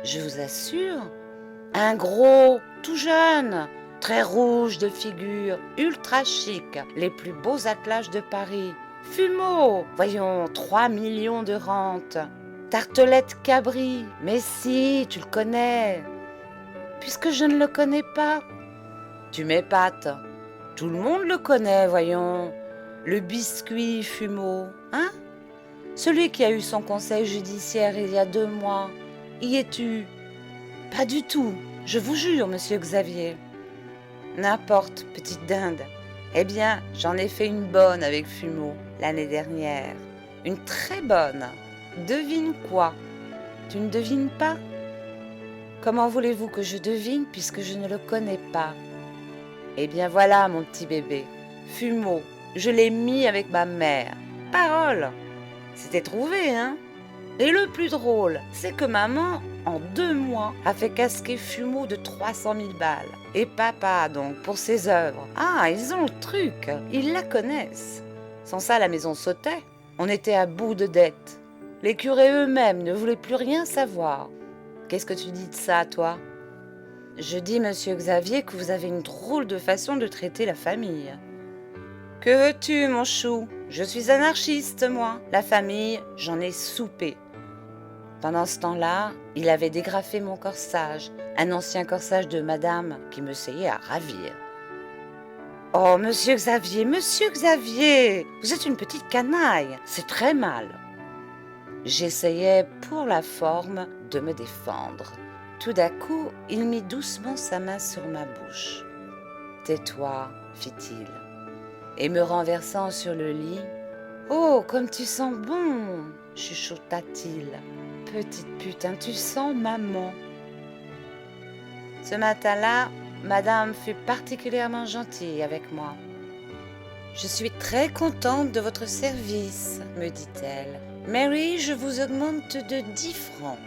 Je vous assure, un gros, tout jeune, très rouge de figure, ultra chic, les plus beaux attelages de Paris. Fumeau, voyons, 3 millions de rente. Tartelette Cabri, mais si, tu le connais. Puisque je ne le connais pas. Tu m'épates. Tout le monde le connaît, voyons. Le biscuit Fumeau, hein? Celui qui a eu son conseil judiciaire il y a 2 mois. Y es-tu? Pas du tout, je vous jure, monsieur Xavier. N'importe, petite dinde. Eh bien, j'en ai fait une bonne avec Fumeau l'année dernière. Une très bonne. Devine quoi? Tu ne devines pas? Comment voulez-vous que je devine puisque je ne le connais pas? Eh bien voilà, mon petit bébé. Fumeau, je l'ai mis avec ma mère. Parole! C'était trouvé, hein? Et le plus drôle, c'est que maman, en 2 mois, a fait casquer Fumeau de 300 000 balles. Et papa, donc, pour ses œuvres. Ah, ils ont le truc, ils la connaissent. Sans ça, la maison sautait. On était à bout de dettes. Les curés eux-mêmes ne voulaient plus rien savoir. Qu'est-ce que tu dis de ça, toi? Je dis, monsieur Xavier, que vous avez une drôle de façon de traiter la famille. Que veux-tu, mon chou? Je suis anarchiste, moi. La famille, j'en ai soupé. Pendant ce temps-là, il avait dégrafé mon corsage, un ancien corsage de madame qui me essayait à ravir. « Oh, monsieur Xavier, vous êtes une petite canaille, c'est très mal. » J'essayais, pour la forme, de me défendre. Tout d'un coup, il mit doucement sa main sur ma bouche. « Tais-toi, fit-il. » Et me renversant sur le lit, « Oh, comme tu sens bon !» chuchota-t-il. « Petite putain, tu sens maman. » Ce matin-là, madame fut particulièrement gentille avec moi. « Je suis très contente de votre service, me dit-elle. Mary, je vous augmente de 10 francs. »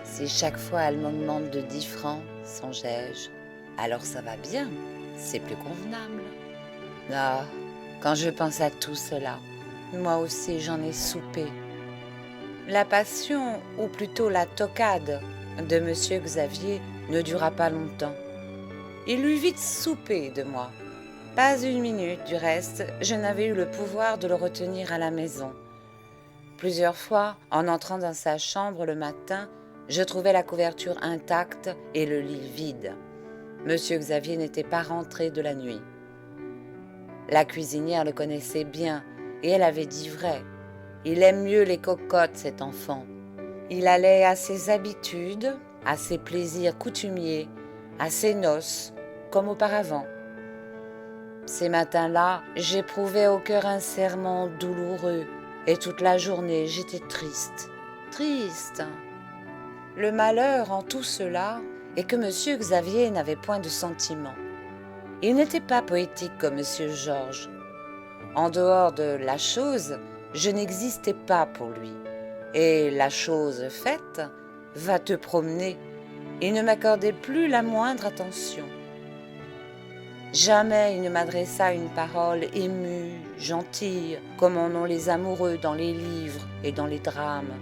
Si chaque fois elle m'augmente de 10 francs, songeai-je, alors ça va bien, c'est plus convenable. Ah, quand je pense à tout cela, moi aussi j'en ai soupé. La passion, ou plutôt la toquade, de monsieur Xavier ne dura pas longtemps. Il eut vite soupé de moi. Pas une minute, du reste, je n'avais eu le pouvoir de le retenir à la maison. Plusieurs fois, en entrant dans sa chambre le matin, je trouvais la couverture intacte et le lit vide. Monsieur Xavier n'était pas rentré de la nuit. La cuisinière le connaissait bien, et elle avait dit vrai. Il aime mieux les cocottes, cet enfant. Il allait à ses habitudes, à ses plaisirs coutumiers, à ses noces, comme auparavant. Ces matins-là, j'éprouvais au cœur un serrement douloureux, et toute la journée j'étais triste. Triste. Le malheur en tout cela est que M. Xavier n'avait point de sentiments. Il n'était pas poétique comme M. Georges. En dehors de la chose, je n'existais pas pour lui. Et la chose faite, va te promener. Il ne m'accordait plus la moindre attention. Jamais il ne m'adressa une parole émue, gentille, comme en ont les amoureux dans les livres et dans les drames.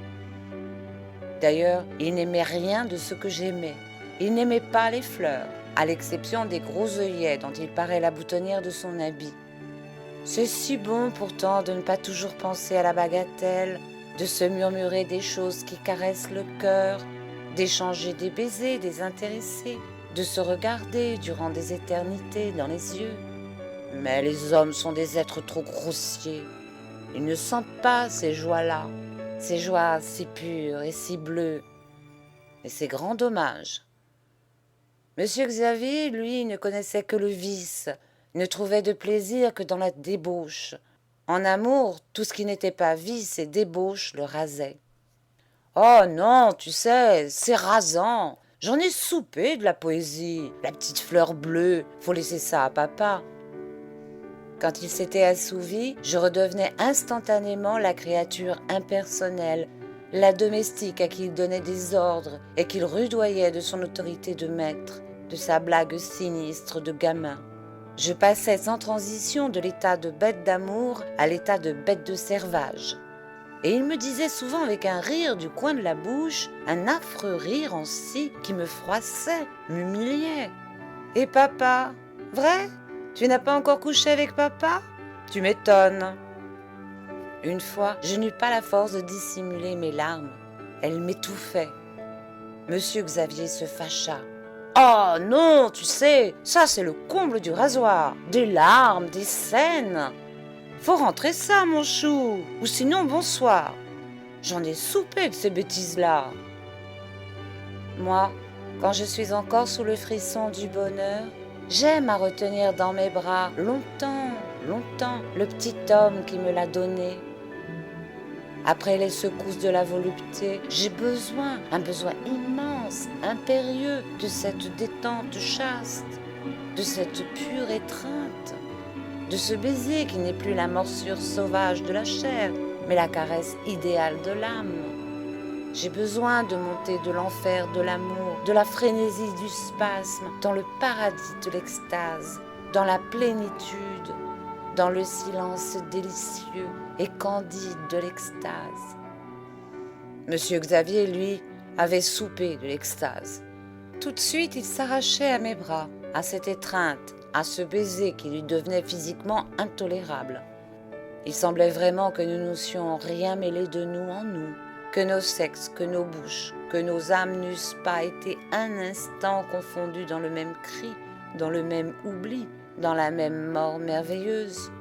D'ailleurs, il n'aimait rien de ce que j'aimais. Il n'aimait pas les fleurs, à l'exception des gros œillets dont il paraît la boutonnière de son habit. C'est si bon pourtant de ne pas toujours penser à la bagatelle, de se murmurer des choses qui caressent le cœur, d'échanger des baisers désintéressés, de se regarder durant des éternités dans les yeux. Mais les hommes sont des êtres trop grossiers. Ils ne sentent pas ces joies-là, ces joies si pures et si bleues. Et c'est grand dommage. Monsieur Xavier, lui, ne connaissait que le vice, ne trouvait de plaisir que dans la débauche. En amour, tout ce qui n'était pas vice et débauche le rasait. « Oh non, tu sais, c'est rasant. J'en ai soupé de la poésie, la petite fleur bleue, faut laisser ça à papa. » Quand il s'était assouvi, je redevenais instantanément la créature impersonnelle, la domestique à qui il donnait des ordres et qu'il rudoyait de son autorité de maître, de sa blague sinistre de gamin. Je passais sans transition de l'état de bête d'amour à l'état de bête de servage. Et il me disait souvent avec un rire du coin de la bouche, un affreux rire en scie qui me froissait, m'humiliait. « Et papa, vrai ? Tu n'as pas encore couché avec papa ? Tu m'étonnes. » Une fois, je n'eus pas la force de dissimuler mes larmes. Elles m'étouffaient. Monsieur Xavier se fâcha. « Oh non, tu sais, ça c'est le comble du rasoir. Des larmes, des scènes. Faut rentrer ça, mon chou, ou sinon bonsoir. J'en ai soupé de ces bêtises-là. » Moi, quand je suis encore sous le frisson du bonheur, j'aime à retenir dans mes bras longtemps, longtemps le petit homme qui me l'a donné. Après les secousses de la volupté, j'ai besoin, un besoin immense, impérieux de cette détente chaste, de cette pure étreinte, de ce baiser qui n'est plus la morsure sauvage de la chair, mais la caresse idéale de l'âme. J'ai besoin de monter de l'enfer de l'amour, de la frénésie du spasme, dans le paradis de l'extase, dans la plénitude, dans le silence délicieux et candide de l'extase. Monsieur Xavier, lui, avait soupé de l'extase. Tout de suite, il s'arrachait à mes bras, à cette étreinte, à ce baiser qui lui devenait physiquement intolérable. Il semblait vraiment que nous n'eussions rien mêlé de nous en nous, que nos sexes, que nos bouches, que nos âmes n'eussent pas été un instant confondues dans le même cri, dans le même oubli, dans la même mort merveilleuse.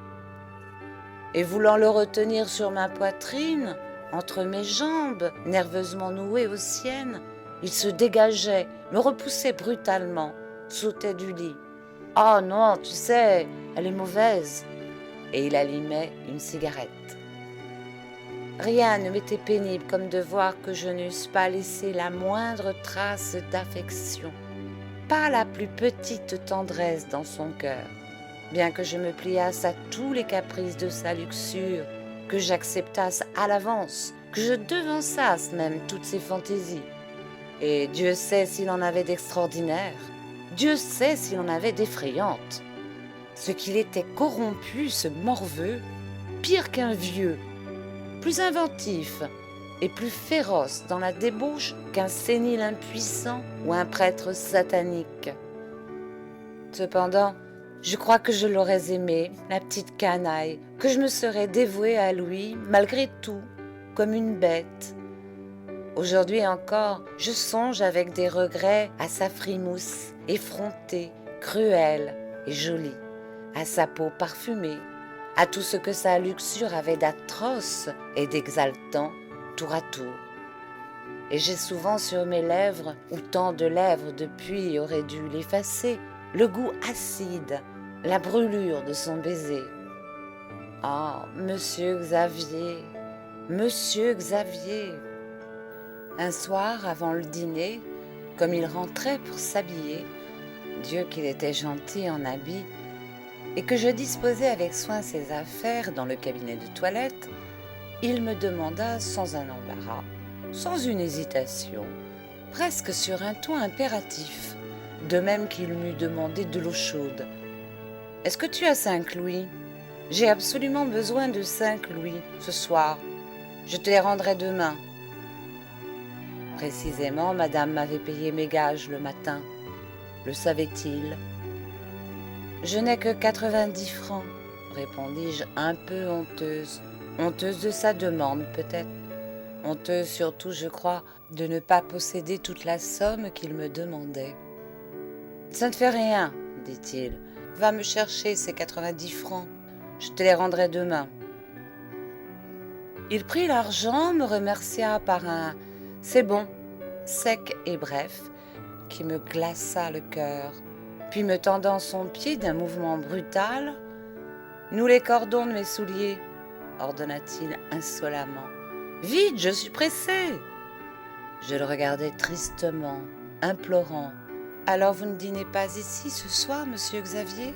Et voulant le retenir sur ma poitrine, entre mes jambes, nerveusement nouées aux siennes, il se dégageait, me repoussait brutalement, sautait du lit. « Oh non, tu sais, elle est mauvaise !» Et il allumait une cigarette. Rien ne m'était pénible comme de voir que je n'eusse pas laissé la moindre trace d'affection, pas la plus petite tendresse dans son cœur, bien que je me pliasse à tous les caprices de sa luxure, que j'acceptasse à l'avance, que je devançasse même toutes ses fantaisies. Et Dieu sait s'il en avait d'extraordinaires, Dieu sait s'il en avait d'effrayantes. Ce qu'il était corrompu, ce morveux, pire qu'un vieux, plus inventif et plus féroce dans la débauche qu'un sénile impuissant ou un prêtre satanique. Cependant, je crois que je l'aurais aimé, la petite canaille, que je me serais dévouée à lui, malgré tout, comme une bête. Aujourd'hui encore, je songe avec des regrets à sa frimousse, effrontée, cruelle et jolie, à sa peau parfumée, à tout ce que sa luxure avait d'atroce et d'exaltant, tour à tour. Et j'ai souvent sur mes lèvres, où tant de lèvres depuis auraient dû l'effacer, le goût acide, la brûlure de son baiser. Ah, monsieur Xavier, monsieur Xavier. Un soir, avant le dîner, comme il rentrait pour s'habiller, Dieu qu'il était gentil en habit, et que je disposais avec soin ses affaires dans le cabinet de toilette, il me demanda sans un embarras, sans une hésitation, presque sur un ton impératif, de même qu'il m'eût demandé de l'eau chaude. « Est-ce que tu as 5 louis ? J'ai absolument besoin de 5 louis ce soir. Je te les rendrai demain. » Précisément, madame m'avait payé mes gages le matin. Le savait-il ? « Je n'ai que 90 francs, répondis-je un peu honteuse. Honteuse de sa demande, peut-être. Honteuse surtout, je crois, de ne pas posséder toute la somme qu'il me demandait. « Ça ne fait rien, dit-il. Va me chercher ces 90 francs. Je te les rendrai demain. » Il prit l'argent, me remercia par un « c'est bon », sec et bref, qui me glaça le cœur. Puis me tendant son pied d'un mouvement brutal, « Noue les cordons de mes souliers », ordonna-t-il insolemment. « Vite, je suis pressé !» Je le regardai tristement, implorant. « Alors vous ne dînez pas ici ce soir, monsieur Xavier ?»«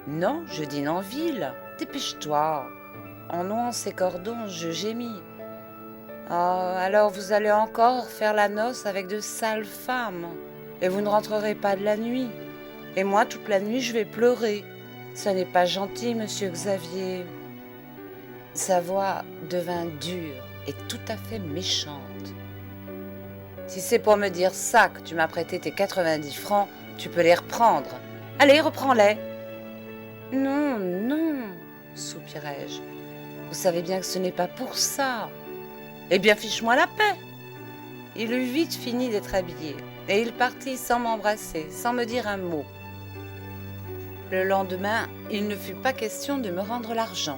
Non, je dîne en ville. Dépêche-toi. » En nouant ses cordons, je gémis. « Ah, alors vous allez encore faire la noce avec de sales femmes, et vous ne rentrerez pas de la nuit. Et moi, toute la nuit, je vais pleurer. Ce n'est pas gentil, monsieur Xavier. » Sa voix devint dure et tout à fait méchante. « Si c'est pour me dire ça que tu m'as prêté tes 90 francs, tu peux les reprendre. Allez, reprends-les. »« Non, non, soupirai-je. Vous savez bien que ce n'est pas pour ça. » »« Eh bien, fiche-moi la paix. » Il eut vite fini d'être habillé, et il partit sans m'embrasser, sans me dire un mot. Le lendemain, il ne fut pas question de me rendre l'argent,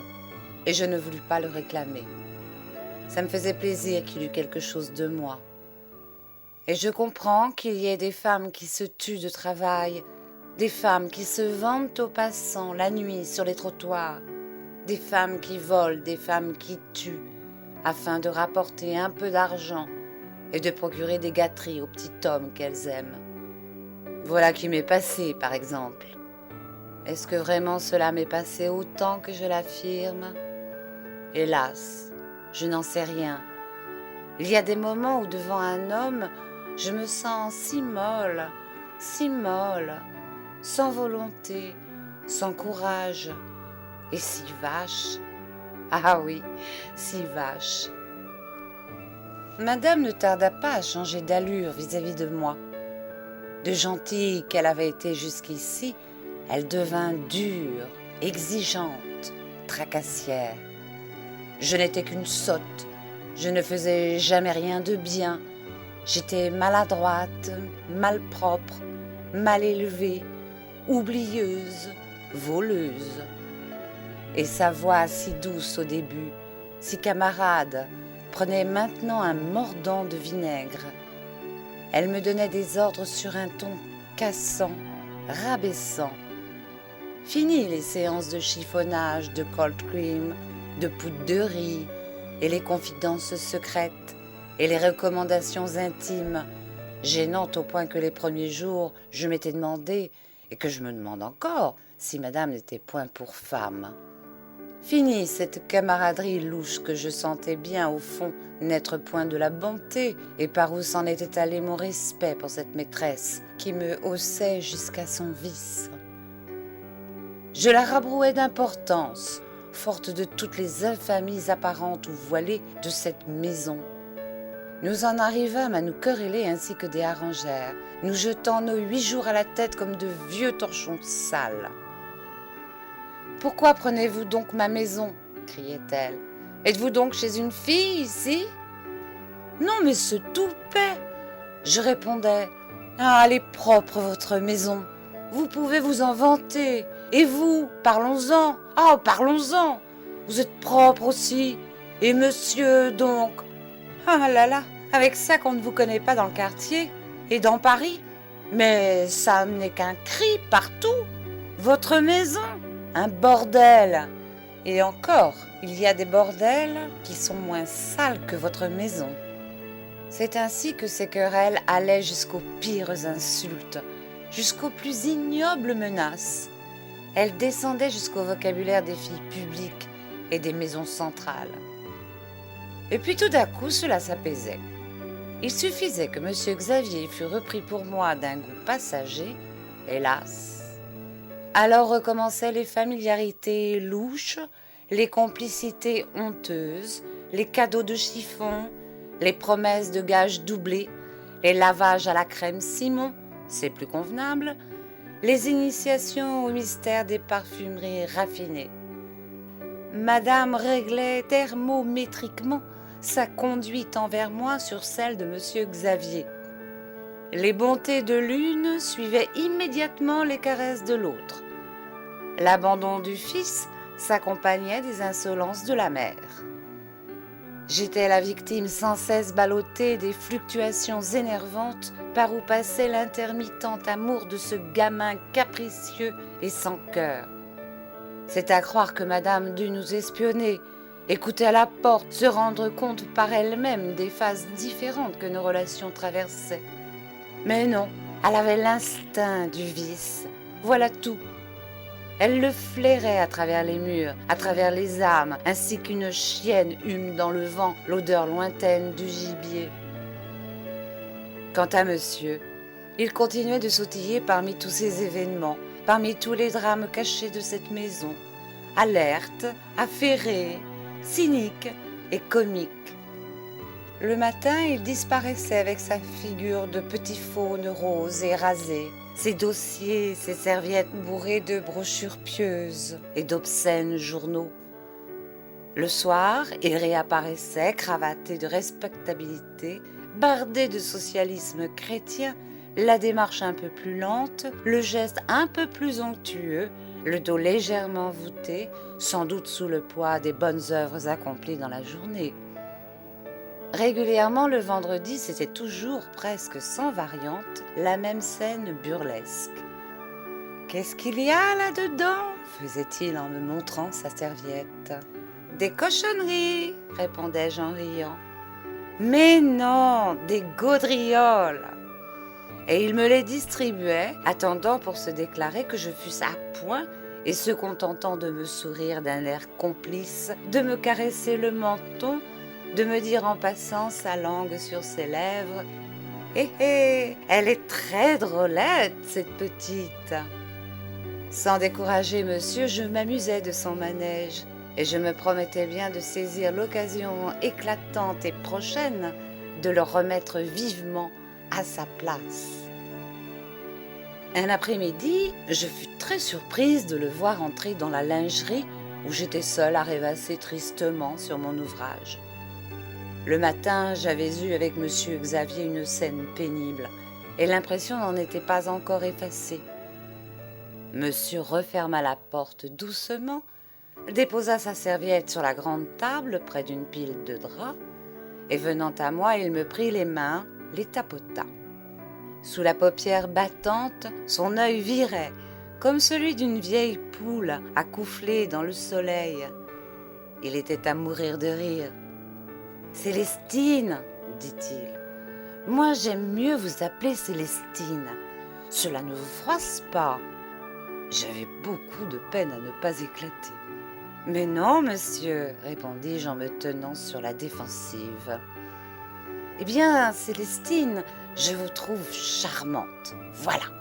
et je ne voulus pas le réclamer. Ça me faisait plaisir qu'il eût quelque chose de moi. Et je comprends qu'il y ait des femmes qui se tuent de travail, des femmes qui se vendent aux passants la nuit sur les trottoirs, des femmes qui volent, des femmes qui tuent, afin de rapporter un peu d'argent et de procurer des gâteries au petit homme qu'elles aiment. Voilà qui m'est passé, par exemple. Est-ce que vraiment cela m'est passé autant que je l'affirme ? Hélas, je n'en sais rien. Il y a des moments où devant un homme, je me sens si molle, sans volonté, sans courage, et si vache. Ah oui, si vache. Madame ne tarda pas à changer d'allure vis-à-vis de moi. De gentille qu'elle avait été jusqu'ici, elle devint dure, exigeante, tracassière. Je n'étais qu'une sotte, je ne faisais jamais rien de bien. J'étais maladroite, malpropre, mal élevée, oublieuse, voleuse. Et sa voix si douce au début, si camarade, prenait maintenant un mordant de vinaigre. Elle me donnait des ordres sur un ton cassant, rabaissant. Fini les séances de chiffonnage, de cold cream, de poudre de riz, et les confidences secrètes, et les recommandations intimes, gênantes au point que les premiers jours, je m'étais demandé, et que je me demande encore, si madame n'était point pour femme. Fini cette camaraderie louche que je sentais bien au fond n'être point de la bonté, et par où s'en était allé mon respect pour cette maîtresse qui me haussait jusqu'à son vice. Je la rabrouais d'importance, forte de toutes les infamies apparentes ou voilées de cette maison. Nous en arrivâmes à nous quereller ainsi que des harengères, nous jetant nos 8 jours à la tête comme de vieux torchons sales. « Pourquoi prenez-vous donc ma maison ?» criait-elle. « Êtes-vous donc chez une fille ici ?»« Non, mais ce toupet !» Je répondais. « Ah, elle est propre, votre maison. Vous pouvez vous en vanter. Et vous, parlons-en. Ah, parlons-en. Vous êtes propre aussi. Et monsieur, donc. Ah là là, avec ça qu'on ne vous connaît pas dans le quartier et dans Paris. Mais ça n'est qu'un cri partout. Votre maison, un bordel. Et encore, il y a des bordels qui sont moins sales que votre maison. » C'est ainsi que ces querelles allaient jusqu'aux pires insultes, jusqu'aux plus ignobles menaces. Elles descendaient jusqu'au vocabulaire des filles publiques et des maisons centrales. Et puis tout d'un coup, cela s'apaisait. Il suffisait que M. Xavier fût repris pour moi d'un goût passager, hélas. Alors recommençaient les familiarités louches, les complicités honteuses, les cadeaux de chiffon, les promesses de gages doublés, les lavages à la crème Simon, c'est plus convenable, les initiations au mystère des parfumeries raffinées. Madame réglait thermométriquement sa conduite envers moi sur celle de M. Xavier. Les bontés de l'une suivaient immédiatement les caresses de l'autre. L'abandon du fils s'accompagnait des insolences de la mère. J'étais la victime sans cesse ballottée des fluctuations énervantes par où passait l'intermittent amour de ce gamin capricieux et sans cœur. C'est à croire que madame dut nous espionner, écouter à la porte, se rendre compte par elle-même des phases différentes que nos relations traversaient. Mais non, elle avait l'instinct du vice, voilà tout. Elle le flairait à travers les murs, à travers les âmes, ainsi qu'une chienne hume dans le vent l'odeur lointaine du gibier. Quant à monsieur, il continuait de sautiller parmi tous ces événements, parmi tous les drames cachés de cette maison, alerte, affairé, cynique et comique. Le matin, il disparaissait avec sa figure de petit faune rose et rasé, ses dossiers, ses serviettes bourrées de brochures pieuses et d'obscènes journaux. Le soir, il réapparaissait, cravaté de respectabilité, bardé de socialisme chrétien, la démarche un peu plus lente, le geste un peu plus onctueux, le dos légèrement voûté, sans doute sous le poids des bonnes œuvres accomplies dans la journée. Régulièrement, le vendredi, c'était toujours, presque sans variante, la même scène burlesque. « Qu'est-ce qu'il y a là-dedans » faisait-il en me montrant sa serviette. « Des cochonneries » répondais-je en riant. « Mais non, des gaudrioles !» Et il me les distribuait, attendant pour se déclarer que je fusse à point et se contentant de me sourire d'un air complice, de me caresser le menton, de me dire en passant sa langue sur ses lèvres « Hé hé, elle est très drôlette, cette petite !» Sans décourager monsieur, je m'amusais de son manège et je me promettais bien de saisir l'occasion éclatante et prochaine de le remettre vivement à sa place. Un après-midi, je fus très surprise de le voir entrer dans la lingerie où j'étais seule à rêvasser tristement sur mon ouvrage. Le matin, j'avais eu avec M. Xavier une scène pénible et l'impression n'en était pas encore effacée. Monsieur referma la porte doucement, déposa sa serviette sur la grande table près d'une pile de draps et venant à moi, il me prit les mains, les tapota. Sous la paupière battante, son œil virait comme celui d'une vieille poule accoufflée dans le soleil. Il était à mourir de rire. « Célestine, dit-il, moi j'aime mieux vous appeler Célestine. Cela ne vous froisse pas. » J'avais beaucoup de peine à ne pas éclater. « Mais non, monsieur, répondis-je en me tenant sur la défensive. Eh bien, Célestine, je vous trouve charmante, voilà. »«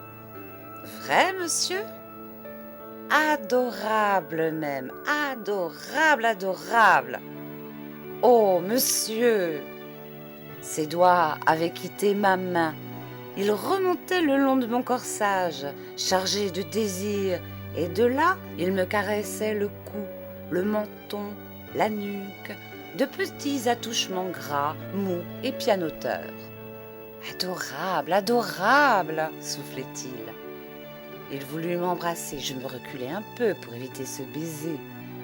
Vrai, monsieur ? » ?»« Adorable même, adorable, adorable. » »« Oh, monsieur !» Ses doigts avaient quitté ma main. Ils remontaient le long de mon corsage, chargés de désir, et de là, ils me caressaient le cou, le menton, la nuque, de petits attouchements gras, mous et pianoteurs. « Adorable, adorable !» soufflait-il. Il voulut m'embrasser, je me reculai un peu pour éviter ce baiser.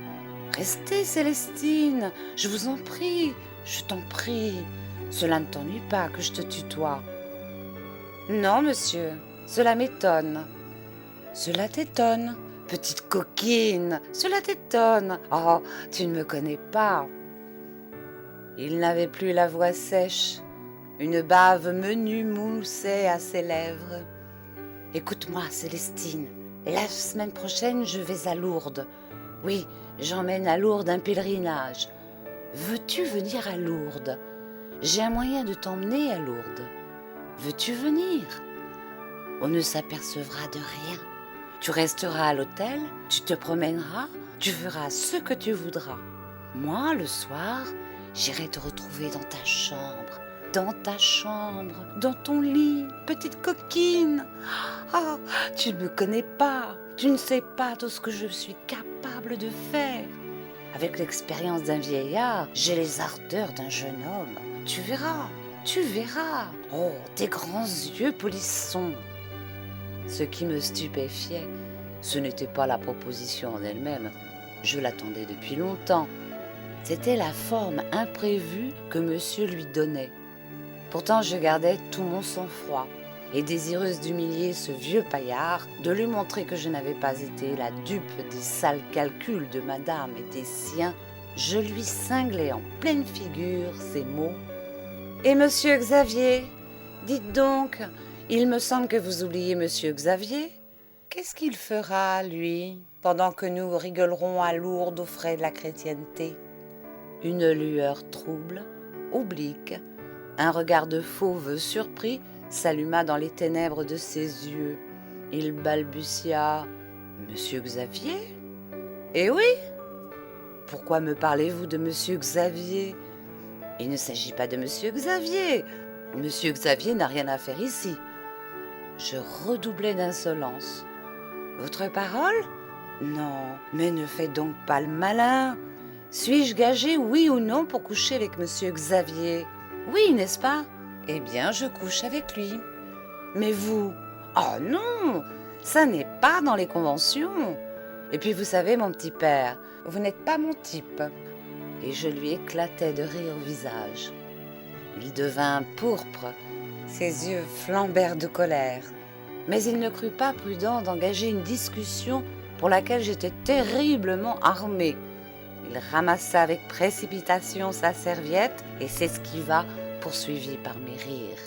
« Restez, Célestine, je vous en prie, je t'en prie. Cela ne t'ennuie pas que je te tutoie. »« Non, monsieur, cela m'étonne. »« Cela t'étonne. petite coquine, cela t'étonne. Oh, tu ne me connais pas. » Il n'avait plus la voix sèche. Une bave menue moussait à ses lèvres. « Écoute-moi, Célestine, la semaine prochaine, je vais à Lourdes. Oui, j'emmène à Lourdes un pèlerinage. Veux-tu venir à Lourdes? J'ai un moyen de t'emmener à Lourdes. Veux-tu venir? On ne s'apercevra de rien. Tu resteras à l'hôtel, tu te promèneras, tu feras ce que tu voudras. Moi, le soir, j'irai te retrouver dans ta chambre, dans ton lit, petite coquine. Ah, tu ne me connais pas, tu ne sais pas tout ce que je suis capable de faire. Avec l'expérience d'un vieillard, j'ai les ardeurs d'un jeune homme. Tu verras, tu verras. Oh, tes grands yeux polissons. » Ce qui me stupéfiait, ce n'était pas la proposition en elle-même. Je l'attendais depuis longtemps. C'était la forme imprévue que monsieur lui donnait. Pourtant, je gardais tout mon sang-froid, et désireuse d'humilier ce vieux paillard, de lui montrer que je n'avais pas été la dupe des sales calculs de madame et des siens, je lui cinglai en pleine figure ces mots. « Et monsieur Xavier, dites donc, il me semble que vous oubliez monsieur Xavier. Qu'est-ce qu'il fera, lui, pendant que nous rigolerons à Lourdes aux frais de la chrétienté ?» Une lueur trouble, oblique, un regard de fauve surpris s'alluma dans les ténèbres de ses yeux. Il balbutia « Monsieur Xavier ? Eh oui ! Pourquoi me parlez-vous de monsieur Xavier ? Il ne s'agit pas de monsieur Xavier. Monsieur Xavier n'a rien à faire ici. » Je redoublai d'insolence. « Votre parole ? Non, mais ne faites donc pas le malin. Suis-je gagé, oui ou non, pour coucher avec monsieur Xavier ? Oui, n'est-ce pas ? Eh bien, je couche avec lui. Mais vous ? Oh non, ça n'est pas dans les conventions. Et puis vous savez, mon petit père, vous n'êtes pas mon type. » Et je lui éclatai de rire au visage. Il devint pourpre, ses yeux flambèrent de colère. Mais il ne crut pas prudent d'engager une discussion pour laquelle j'étais terriblement armée. Il ramassa avec précipitation sa serviette et s'esquiva, poursuivi par mes rires.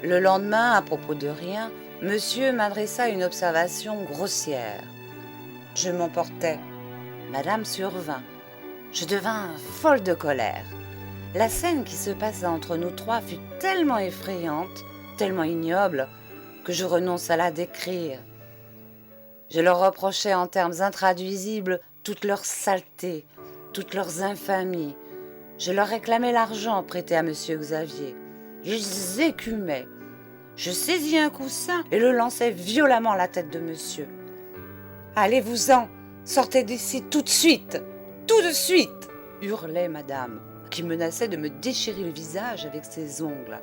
Le lendemain, à propos de rien, monsieur m'adressa une observation grossière. Je m'emportai. Madame survint. Je devins folle de colère. La scène qui se passa entre nous trois fut tellement effrayante, tellement ignoble, que je renonce à la décrire. Je leur reprochais en termes intraduisibles toutes leurs saletés, toutes leurs infamies. Je leur réclamais l'argent prêté à monsieur Xavier. Ils écumaient. Je saisis un coussin et le lançai violemment à la tête de monsieur. « Allez-vous-en, sortez d'ici tout de suite, tout de suite !» hurlait madame, qui menaçait de me déchirer le visage avec ses ongles.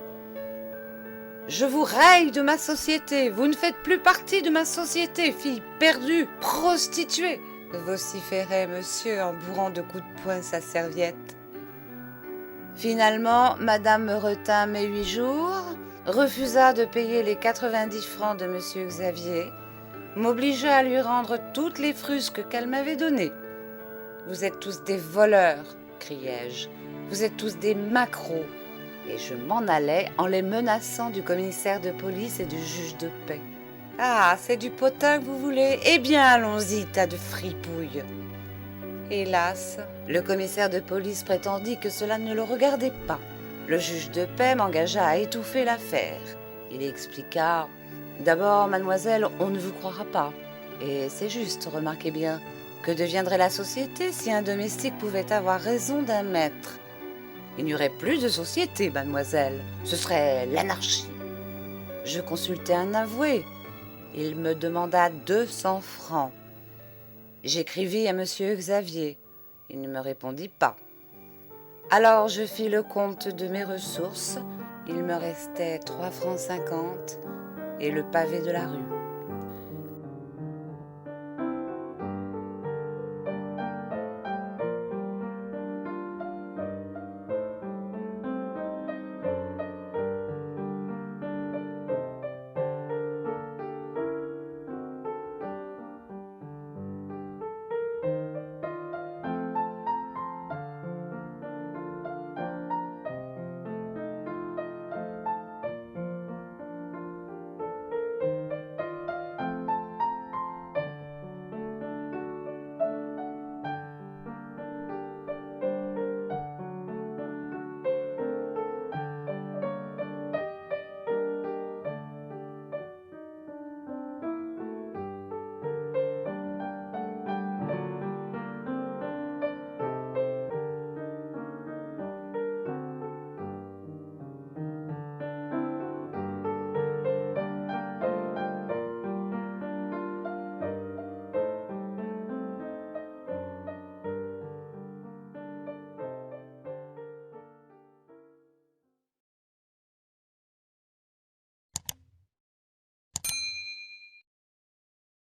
« Je vous raye de ma société, vous ne faites plus partie de ma société, fille perdue, prostituée !» vociférait monsieur en bourrant de coups de poing sa serviette. Finalement, madame me retint mes 8 jours, refusa de payer les 90 francs de monsieur Xavier, m'obligea à lui rendre toutes les frusques qu'elle m'avait données. « Vous êtes tous des voleurs !» criai-je. « Vous êtes tous des maquereaux !» Et je m'en allais en les menaçant du commissaire de police et du juge de paix. « Ah, c'est du potin que vous voulez ? Eh bien, allons-y, tas de fripouilles !» Hélas, le commissaire de police prétendit que cela ne le regardait pas. Le juge de paix m'engagea à étouffer l'affaire. Il expliqua « D'abord, mademoiselle, on ne vous croira pas. Et c'est juste, remarquez bien. Que deviendrait la société si un domestique pouvait avoir raison d'un maître ? Il n'y aurait plus de société, mademoiselle. Ce serait l'anarchie. » Je consultai un avoué. Il me demanda 200 francs. J'écrivis à monsieur Xavier. Il ne me répondit pas. Alors je fis le compte de mes ressources. Il me restait 3 francs 50 et le pavé de la rue.